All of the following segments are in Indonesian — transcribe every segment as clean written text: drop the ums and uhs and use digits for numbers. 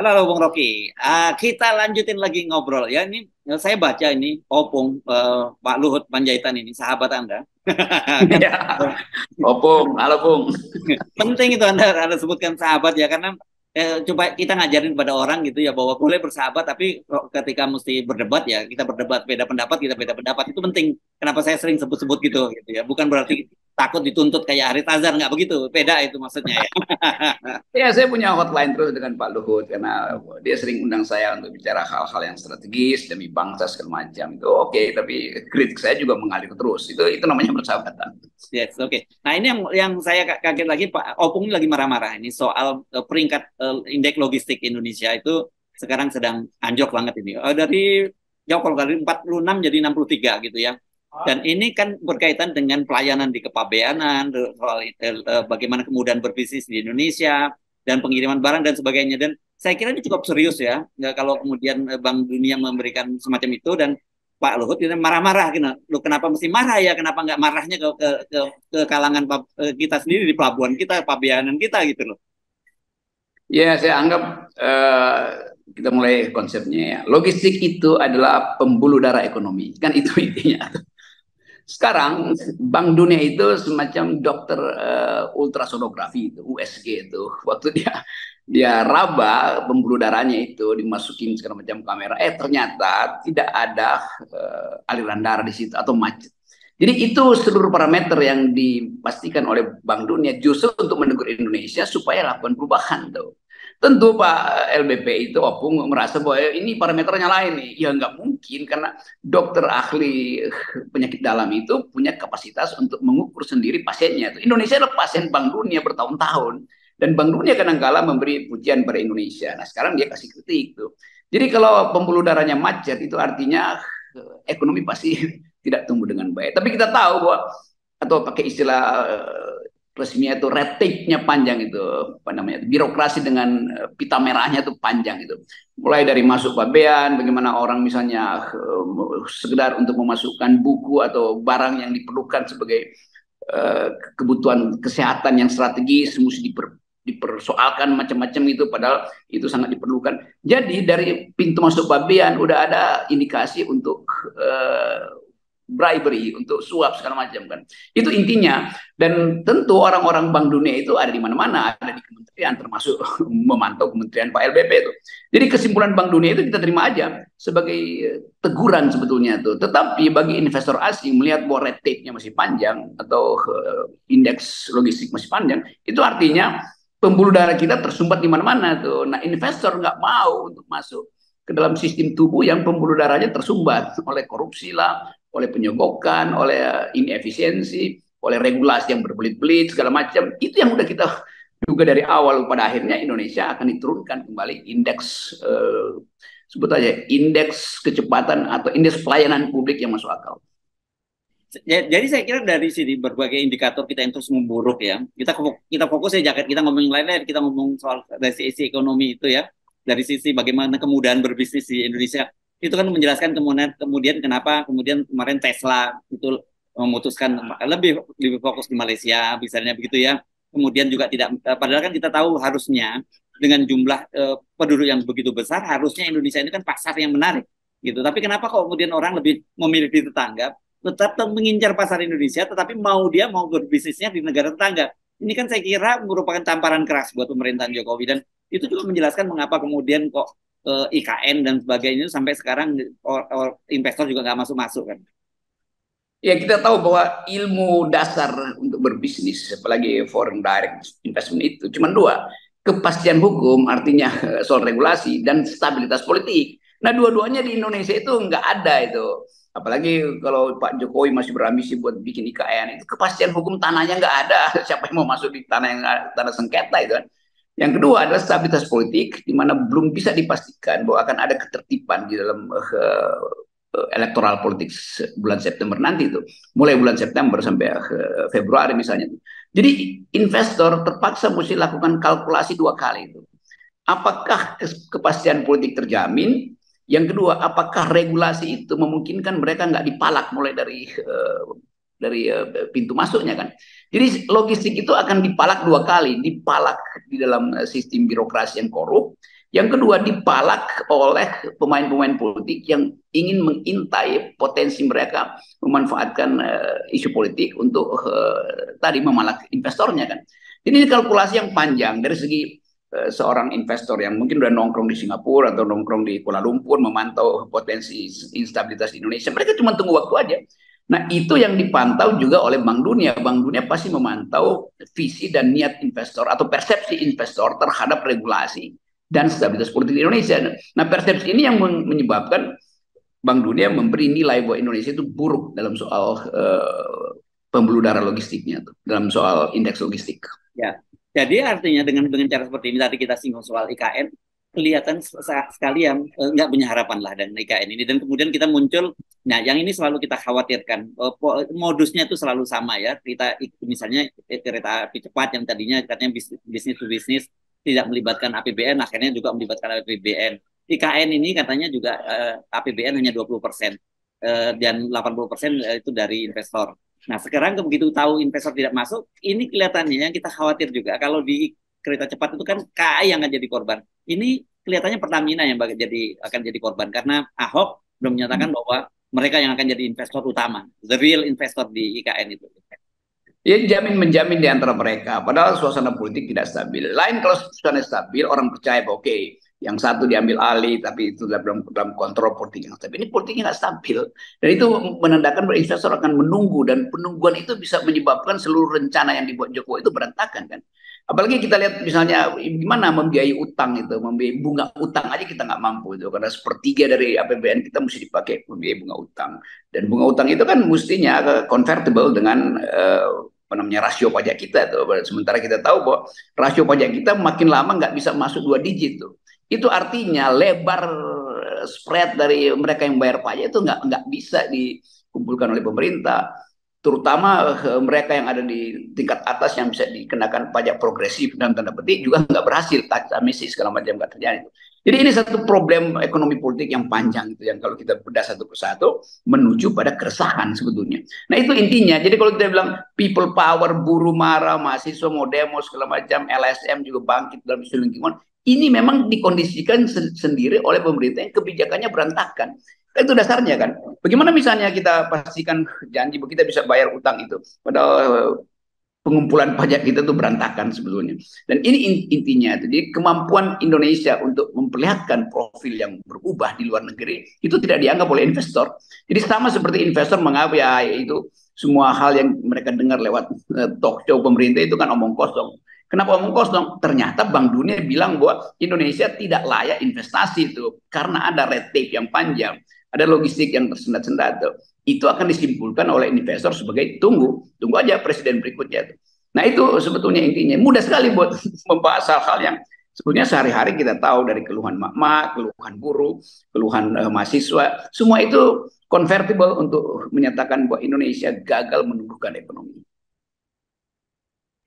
Halo Bung Rocky. Kita lanjutin lagi ngobrol ya. Ini saya baca ini Opung Pak Luhut Panjaitan ini sahabat Anda. Kan Ya, Opung, halo Pung. penting itu Anda sebutkan sahabat ya karena coba kita ngajarin pada orang gitu ya bahwa boleh bersahabat tapi ketika mesti berdebat ya kita berdebat beda pendapat kita beda pendapat itu penting. Kenapa saya sering sebut-sebut gitu ya. Bukan berarti takut dituntut kayak Haris Azhar nggak begitu. Beda itu maksudnya ya. Ya, saya punya hotline terus dengan Pak Luhut karena dia sering undang saya untuk bicara hal-hal yang strategis demi bangsa segala macam. Itu oke, tapi kritik saya juga mengalir terus. Itu namanya persahabatan. Yes, oke. Nah, ini yang saya kaget lagi Pak Opung ini lagi marah-marah ini soal peringkat indeks logistik Indonesia itu sekarang sedang anjlok banget ini. Dari jauh kalau dari 46 jadi 63 gitu ya. Dan ini kan berkaitan dengan pelayanan di kepabeanan, soal bagaimana kemudahan berbisnis di Indonesia dan pengiriman barang dan sebagainya. Dan saya kira ini cukup serius ya. Kalau kemudian Bank Dunia memberikan semacam itu dan Pak Luhut itu marah-marah gitu. Lu kenapa mesti marah ya? Kenapa nggak marahnya ke kalangan kita sendiri di pelabuhan kita, pabeanan kita gitu loh. Ya, saya anggap kita mulai konsepnya ya. Logistik itu adalah pembuluh darah ekonomi. Kan itu intinya. Sekarang Bank Dunia itu semacam dokter ultrasonografi itu, USG itu. Waktu dia raba pembuluh darahnya itu dimasukin segala macam kamera, ternyata tidak ada aliran darah di situ atau macet. Jadi itu seluruh parameter yang dipastikan oleh Bank Dunia justru untuk menegur Indonesia supaya lakukan perubahan tuh. Tentu Pak LBP itu Opung merasa bahwa ini parameternya lain nih. Ya nggak mungkin karena dokter ahli penyakit dalam itu punya kapasitas untuk mengukur sendiri pasiennya. Indonesia adalah pasien Bank Dunia bertahun-tahun dan Bank Dunia kadang-kala memberi pujian pada Indonesia. Nah sekarang dia kasih kritik tuh. Jadi kalau pembuluh darahnya macet itu artinya ekonomi pasti tidak tumbuh dengan baik. Tapi kita tahu bahwa atau pakai istilah resminya itu red tape-nya panjang itu apa namanya birokrasi dengan pita merahnya itu panjang itu mulai dari masuk pabean bagaimana orang misalnya sekedar untuk memasukkan buku atau barang yang diperlukan sebagai kebutuhan kesehatan yang strategis mesti dipersoalkan macam-macam itu padahal itu sangat diperlukan. Jadi dari pintu masuk pabean udah ada indikasi untuk bribery, untuk suap segala macam kan. Itu intinya. Dan tentu orang-orang Bank Dunia itu ada di mana-mana, ada di kementerian termasuk memantau kementerian Pak LBP itu. Jadi kesimpulan Bank Dunia itu kita terima aja sebagai teguran sebetulnya tuh. Tetapi bagi investor asing melihat bahwa red tape-nya masih panjang atau indeks logistik masih panjang, itu artinya pembuluh darah kita tersumbat di mana-mana tuh. Nah, investor nggak mau untuk masuk ke dalam sistem tubuh yang pembuluh darahnya tersumbat oleh korupsi lah, oleh penyogokan, oleh inefisiensi, oleh regulasi yang berbelit-belit segala macam. Itu yang udah kita juga dari awal pada akhirnya Indonesia akan diturunkan kembali indeks sebut aja indeks kecepatan atau indeks pelayanan publik yang masuk akal. Jadi saya kira dari sini berbagai indikator kita yang terus memburuk ya. Kita fokus ya jaket kita ngomongin lain-lain, kita ngomong soal dari sisi ekonomi itu ya. Dari sisi bagaimana kemudahan berbisnis di Indonesia. Itu kan menjelaskan kemudian kenapa kemudian kemarin Tesla itu memutuskan lebih fokus di Malaysia misalnya begitu ya. Kemudian juga tidak padahal kan kita tahu harusnya dengan jumlah penduduk yang begitu besar harusnya Indonesia ini kan pasar yang menarik gitu. Tapi kenapa kok kemudian orang lebih memilih di tetangga tetap mengincar pasar Indonesia, tetapi mau berbisnisnya di negara tetangga. Ini kan saya kira merupakan tamparan keras buat pemerintahan Jokowi dan itu juga menjelaskan mengapa kemudian kok IKN dan sebagainya sampai sekarang investor juga nggak masuk-masuk kan. Ya kita tahu bahwa ilmu dasar untuk berbisnis, apalagi foreign direct investment itu cuma dua, kepastian hukum artinya soal regulasi dan stabilitas politik. Nah dua-duanya di Indonesia itu nggak ada itu. Apalagi kalau Pak Jokowi masih berambisi buat bikin IKN, itu kepastian hukum tanahnya nggak ada. Siapa yang mau masuk di tanah yang tanah sengketa itu kan. Yang kedua adalah stabilitas politik, di mana belum bisa dipastikan bahwa akan ada ketertiban di dalam elektoral politik bulan September nanti itu, mulai bulan September sampai Februari misalnya. Jadi investor terpaksa mesti lakukan kalkulasi dua kali itu. Apakah kepastian politik terjamin? Yang kedua, apakah regulasi itu memungkinkan mereka nggak dipalak mulai dari pintu masuknya kan? Jadi logistik itu akan dipalak dua kali, dipalak di dalam sistem birokrasi yang korup. Yang kedua, dipalak oleh pemain-pemain politik yang ingin mengintai potensi mereka memanfaatkan isu politik untuk tadi memalak investornya kan. Ini kalkulasi yang panjang dari segi seorang investor yang mungkin udah nongkrong di Singapura atau nongkrong di Kuala Lumpur memantau potensi instabilitas di Indonesia. Mereka cuma tunggu waktu aja. Nah, itu yang dipantau juga oleh Bank Dunia. Bank Dunia pasti memantau visi dan niat investor atau persepsi investor terhadap regulasi dan stabilitas politik di Indonesia. Nah, persepsi ini yang menyebabkan Bank Dunia memberi nilai bahwa Indonesia itu buruk dalam soal pembuluh darah logistiknya, dalam soal indeks logistik. Ya, jadi artinya dengan cara seperti ini tadi kita singgung soal IKN, kelihatan sekali yang nggak punya harapan lah dengan IKN ini. Dan kemudian kita muncul, nah yang ini selalu kita khawatirkan, modusnya itu selalu sama ya. Kita misalnya kereta api cepat yang tadinya katanya bisnis to bisnis, tidak melibatkan APBN, akhirnya juga melibatkan APBN. IKN ini katanya juga APBN hanya 20%, dan 80% itu dari investor. Nah sekarang begitu tahu investor tidak masuk, ini kelihatannya yang kita khawatir juga. Kalau di kereta cepat itu kan KAI yang akan jadi korban. Ini kelihatannya Pertamina yang akan jadi korban, karena Ahok belum menyatakan bahwa mereka yang akan jadi investor utama, the real investor di IKN itu. Ya, menjamin di antara mereka. Padahal suasana politik tidak stabil. Lain kalau suasana stabil, orang percaya bahwa oke, yang satu diambil alih, tapi itu dalam kontrol politik yang stabil. Ini politiknya nggak stabil. Dan itu menandakan bahwa investor akan menunggu. Dan penungguan itu bisa menyebabkan seluruh rencana yang dibuat Jokowi itu berantakan kan. Apalagi kita lihat misalnya gimana membiayai utang itu, membiayai bunga utang aja kita nggak mampu itu, karena sepertiga dari APBN kita mesti dipakai membiayai bunga utang. Dan bunga utang itu kan mestinya convertible dengan apa namanya rasio pajak kita tuh. Sementara kita tahu bahwa rasio pajak kita makin lama nggak bisa masuk 2 digit tuh. Itu artinya lebar spread dari mereka yang bayar pajak itu nggak bisa dikumpulkan oleh pemerintah. Terutama mereka yang ada di tingkat atas yang bisa dikenakan pajak progresif dan tanda petik juga nggak berhasil, tax amnesty segala macam nggak terjadi. Jadi ini satu problem ekonomi politik yang panjang itu, yang kalau kita bedah satu persatu menuju pada keresahan sebetulnya. Nah itu intinya. Jadi kalau kita bilang people power, buruh marah, mahasiswa mau demo segala macam, LSM juga bangkit dalam isu lingkungan, ini memang dikondisikan sendiri oleh pemerintah yang kebijakannya berantakan. Itu dasarnya kan. Bagaimana misalnya kita pastikan janji bahwa kita bisa bayar utang itu, padahal pengumpulan pajak kita itu berantakan sebetulnya. Dan ini intinya. Jadi kemampuan Indonesia untuk memperlihatkan profil yang berubah di luar negeri itu tidak dianggap oleh investor. Jadi sama seperti investor menganggap ya itu semua hal yang mereka dengar lewat talk show pemerintah itu kan omong kosong. Kenapa omong kosong? Ternyata Bank Dunia bilang bahwa Indonesia tidak layak investasi itu karena ada red tape yang panjang, ada logistik yang tersendat-sendat. Itu akan disimpulkan oleh investor sebagai tunggu aja presiden berikutnya. Nah itu sebetulnya intinya. Mudah sekali buat membahas hal-hal yang sebetulnya sehari-hari kita tahu dari keluhan mak-mak, keluhan buruh, keluhan mahasiswa. Semua itu convertible untuk menyatakan bahwa Indonesia gagal menumbuhkan ekonomi.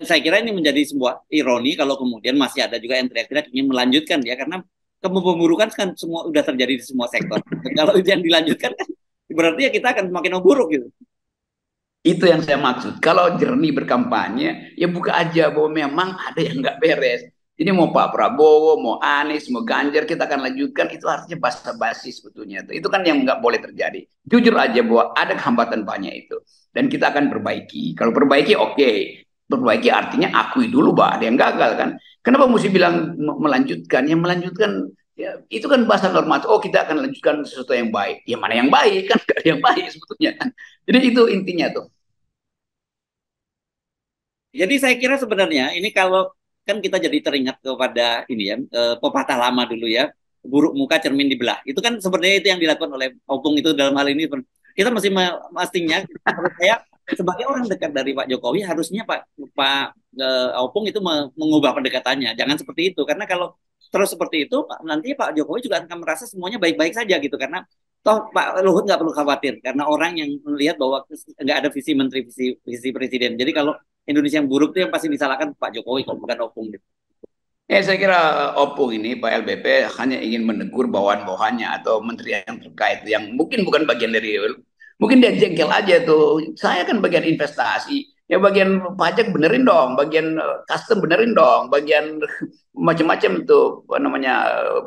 Saya kira ini menjadi sebuah ironi kalau kemudian masih ada juga yang teriak-teriak ingin melanjutkan ya, karena pemburukan kan semua udah terjadi di semua sektor. Kalau yang dilanjutkan kan berarti ya kita akan semakin memburuk gitu. Itu yang saya maksud. Kalau jernih berkampanye, ya buka aja bahwa memang ada yang nggak beres. Ini mau Pak Prabowo, mau Anies, mau Ganjar, kita akan lanjutkan. Itu artinya basa-basi sebetulnya. Itu kan yang nggak boleh terjadi. Jujur aja bahwa ada hambatan banyak itu. Dan kita akan perbaiki. Kalau perbaiki, oke. Perbaiki artinya akui dulu bahwa ada yang gagal kan. Kenapa mesti bilang melanjutkan? Yang melanjutkan ya, itu kan bahasa normatif. Oh kita akan lanjutkan sesuatu yang baik. Ya mana yang baik kan? Gak ada yang baik sebetulnya kan. Jadi itu intinya tuh. Jadi saya kira sebenarnya ini kalau kan kita jadi teringat kepada ini ya, pepatah lama dulu ya, buruk muka cermin dibelah. Itu kan sebenarnya itu yang dilakukan oleh Opung itu dalam hal ini. Kita masih mestinya menurut saya sebagai orang dekat dari Pak Jokowi harusnya Pak Opung itu mengubah pendekatannya. Jangan seperti itu, karena kalau terus seperti itu nanti Pak Jokowi juga akan merasa semuanya baik-baik saja gitu, karena toh Pak Luhut nggak perlu khawatir karena orang yang melihat bahwa nggak ada visi menteri, visi presiden. Jadi kalau Indonesia yang buruk itu yang pasti disalahkan Pak Jokowi kalau bukan Opung gitu. Ya saya kira Opung ini Pak LBP hanya ingin menegur bawahan-bawahannya atau menteri yang terkait yang mungkin bukan bagian dari, mungkin dia jengkel aja tuh. Saya kan bagian investasi, Ya bagian pajak benerin dong, bagian custom benerin dong, bagian macam-macam tuh apa namanya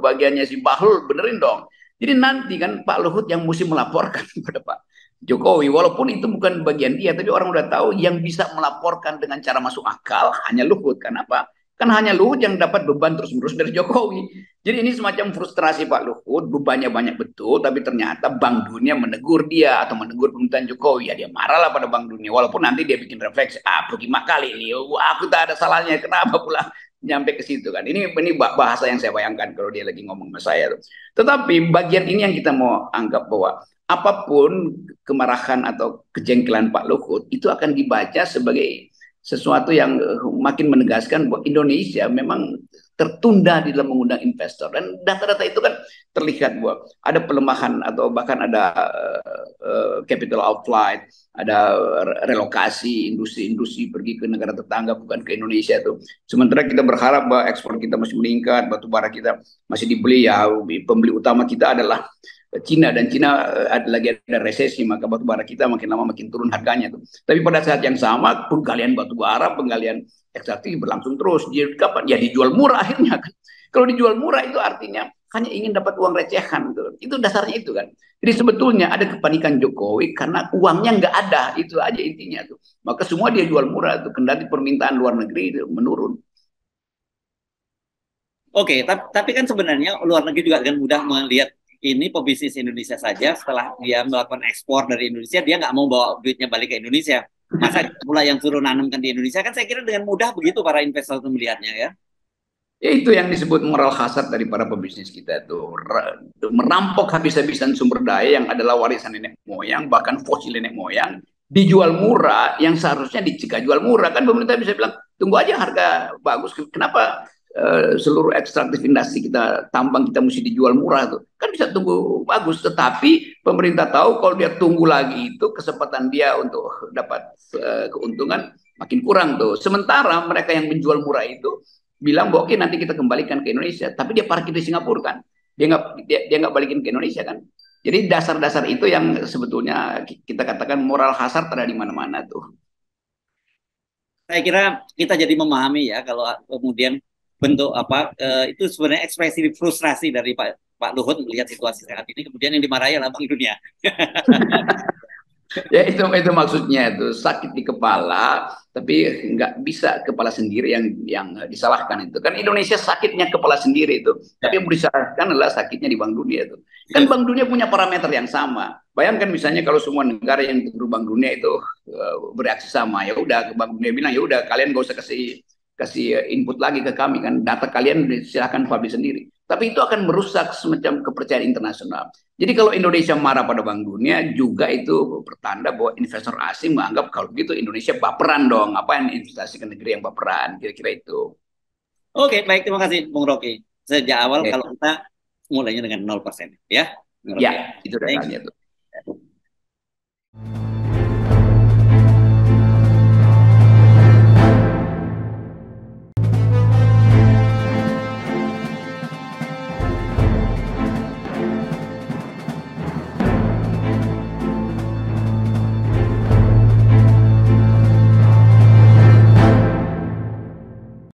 bagiannya si Bahlul benerin dong. Jadi nanti kan Pak Luhut yang mesti melaporkan kepada Pak Jokowi, walaupun itu bukan bagian dia, tapi orang udah tahu yang bisa melaporkan dengan cara masuk akal hanya Luhut. Kenapa? Kan hanya Luhut yang dapat beban terus-menerus dari Jokowi. Jadi ini semacam frustrasi Pak Luhut, bebannya banyak betul, tapi ternyata Bank Dunia menegur dia atau menegur pemerintahan Jokowi. Ya dia marahlah pada Bank Dunia, walaupun nanti dia bikin refleksi, gimana kali ini, aku tak ada salahnya, kenapa pula nyampe ke situ kan. Ini bahasa yang saya bayangkan kalau dia lagi ngomong sama saya. Tetapi bagian ini yang kita mau anggap bahwa apapun kemarahan atau kejengkelan Pak Luhut itu akan dibaca sebagai sesuatu yang makin menegaskan bahwa Indonesia memang tertunda di dalam mengundang investor dan data-data itu kan terlihat bahwa ada pelemahan atau bahkan ada capital outflight, ada relokasi industri-industri pergi ke negara tetangga bukan ke Indonesia tuh. Sementara kita berharap bahwa ekspor kita masih meningkat, batu bara kita masih dibeli ya, pembeli utama kita adalah Cina dan Cina ada lagi ada resesi maka batu bara kita makin lama makin turun harganya tuh. Tapi pada saat yang sama penggalian batu bara, penggalian ekstraktif berlangsung terus. Jadi kapan? Ya dijual murah akhirnya kan. Kalau dijual murah itu artinya hanya ingin dapat uang recehan tuh. Itu dasarnya itu kan. Jadi sebetulnya ada kepanikan Jokowi karena uangnya nggak ada, itu aja intinya tuh. Maka semua dia jual murah tuh, kendali permintaan luar negeri itu menurun. Oke, tapi kan sebenarnya luar negeri juga dengan mudah melihat ini pebisnis Indonesia saja setelah dia melakukan ekspor dari Indonesia, dia nggak mau bawa duitnya balik ke Indonesia. Masa pula yang suruh nanamkan di Indonesia kan saya kira dengan mudah begitu para investor itu melihatnya ya. Ya itu yang disebut moral hazard dari para pebisnis kita itu merampok habis-habisan sumber daya yang adalah warisan nenek moyang bahkan fosil nenek moyang dijual murah yang seharusnya dicegah jual murah kan pemerintah bisa bilang tunggu aja harga bagus kenapa seluruh ekstraktif industri kita tambang kita mesti dijual murah tuh kan bisa tunggu bagus tetapi pemerintah tahu kalau dia tunggu lagi itu kesempatan dia untuk dapat keuntungan makin kurang tuh sementara mereka yang menjual murah itu bilang bahwa oke nanti kita kembalikan ke Indonesia, tapi dia parkir di Singapura kan, dia nggak balikin ke Indonesia kan. Jadi dasar-dasar itu yang sebetulnya kita katakan moral hazard ada di mana-mana tuh. Saya kira kita jadi memahami ya kalau kemudian bentuk apa itu sebenarnya ekspresi frustrasi dari Pak Luhut melihat situasi saat ini kemudian yang dimarahi adalah Bank Dunia. Ya itu maksudnya itu sakit di kepala, tapi nggak bisa kepala sendiri yang disalahkan itu kan Indonesia sakitnya kepala sendiri itu, Ya. tapi yang disalahkan adalah sakitnya di Bank Dunia itu. Kan Bank Dunia punya parameter yang sama. Bayangkan misalnya kalau semua negara yang ikut Bank Dunia itu bereaksi sama, ya udah Bank Dunia bilang ya udah kalian gak usah kasih kasih input lagi ke kami kan data kalian silahkan publish sendiri. Tapi itu akan merusak semacam kepercayaan internasional. Jadi kalau Indonesia marah pada Bank Dunia juga itu pertanda bahwa investor asing menganggap kalau begitu Indonesia baperan dong. Apa yang investasi ke negeri yang baperan? Kira-kira itu. Oke, baik terima kasih Bung Rocky. Sejak awal Ya, kalau kita mulainya dengan 0% ya. Bung ya Rocky. itu Thank dasarnya you. tuh.